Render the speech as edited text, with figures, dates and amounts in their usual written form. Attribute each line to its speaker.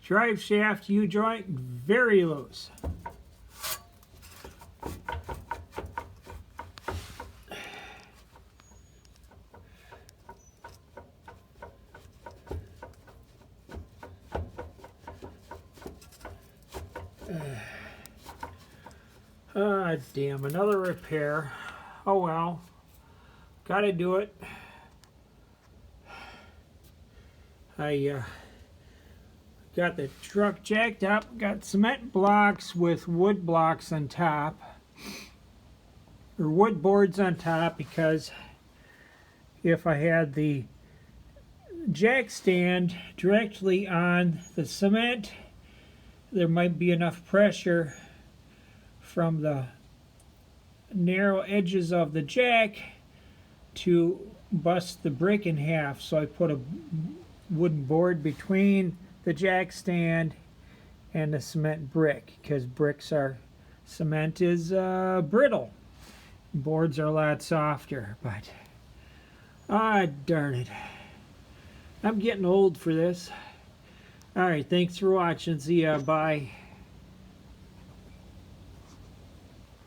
Speaker 1: Drive shaft U-joint, very loose. Damn, another repair. Oh well, gotta do it. I got the truck jacked up, got cement blocks with wood blocks on top, or wood boards on top, because if I had the jack stand directly on the cement, there might be enough pressure from the narrow edges of the jack to bust the brick in half. So I put a wooden board between the jack stand and the cement brick, because cement is brittle. Boards are a lot softer, but darn it, I'm getting old for this. Alright, thanks for watching. See ya, bye.